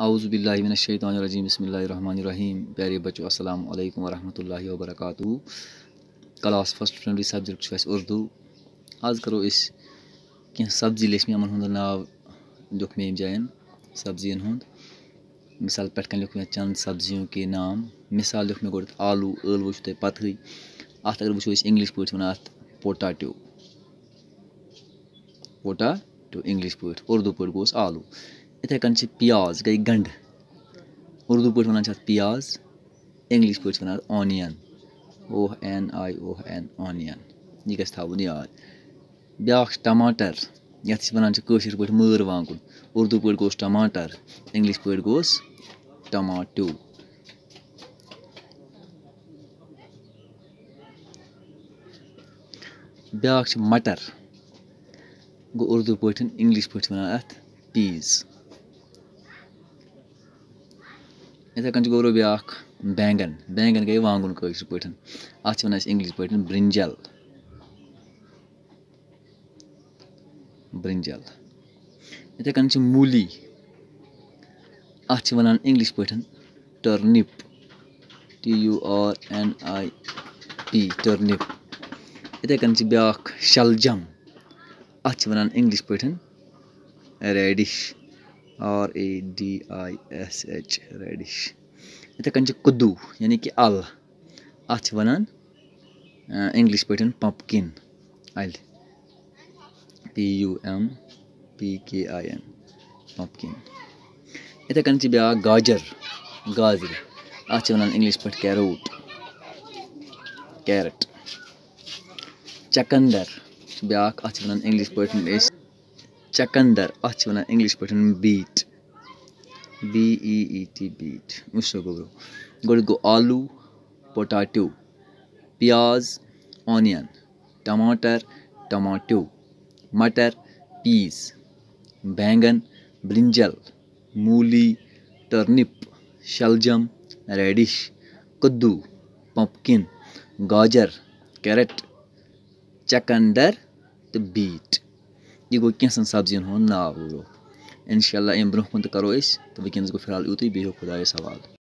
औज़ुबिल्लाहि मिनश्शैतानिर्रजीम बिस्मिल्लाहिर्रहमानिर्रहीम। प्यारे बच्चों, अस्सलाम वालेकुम वरहमतुल्लाहि वबरकातुहू। क्लास फर्स्ट फैमिली सब्जेक्ट है उर्दू। आज करो इस क्या सब्जी लिख मे यमन नाव लिख मे जायन सब्जियन हुंद। मिसाल पे लिख मे चंद सब्जियों के नाम। मिसाल लिख मे गोड आलू, ٲلوٕ छ पतई। अत अगर वो इंग्लिश पे वन पोटाटो, पोटाटो इंग्लिश पे, उर्दू पे गोस आलू। इथे कन प्याज गई गंड, उर्दू पे वन प्याज, इंग्लिश पे वन ऑनियन, ONION ऑनियन। यह गस थवन याद। ब्या टमाटर, ये वन कशर पे मर वांगुन, उर्दू पे गोस टमाटर, इंग्लिश पे गोस टमाटो। ब्या मटर, गो उर्दू पे इंग्लिश पे वन अत पीज। इथे कन गो ब्या बैंगन, बैंगन गई वांगुन कशर पे, अत वन इंग्लिश पे ब्रिंजल, ब्रिंजल। इथे कन मूली, अत वन इंग्लिश पे टर्निप, TURNIP, टर्निप। इथे कन ब्या शलजम, अत वन इंग्लिश पे रेडिश, RADISH, रेडिश। इथे कन कद्दू यानी कि अल, अत वन इंग्लिश पे पम्पकिन, अल, PUMPKIN, पम्पकिन। इथे कन ब्या गाजर, गाजर, अत वन इंग्लिश पे कैरोट, कैरट। चकंदर ब्या, अत वन इंग्लिश पे चकंदर, अत वन इंग्लिश पे बीट, BEET, बीट। गोड गो आलू, पोटाटो, प्याज, ऑनियन, टमाटर, टमाटो, मटर, पीस, बैंगन, ब्रिंजल, मूली, टर्निप, शलजम, रेडिश, कद्दू, पम्पकिन, गाजर, कैरट, चकंदर तो बीट। यह गो कैंसन सब्जियन हुंद नाव। इंशाअल्लाह अम ब्रोह कुन करो तो वनकस गो फिलहाल यूत। बेहियो खुदायस हवाल।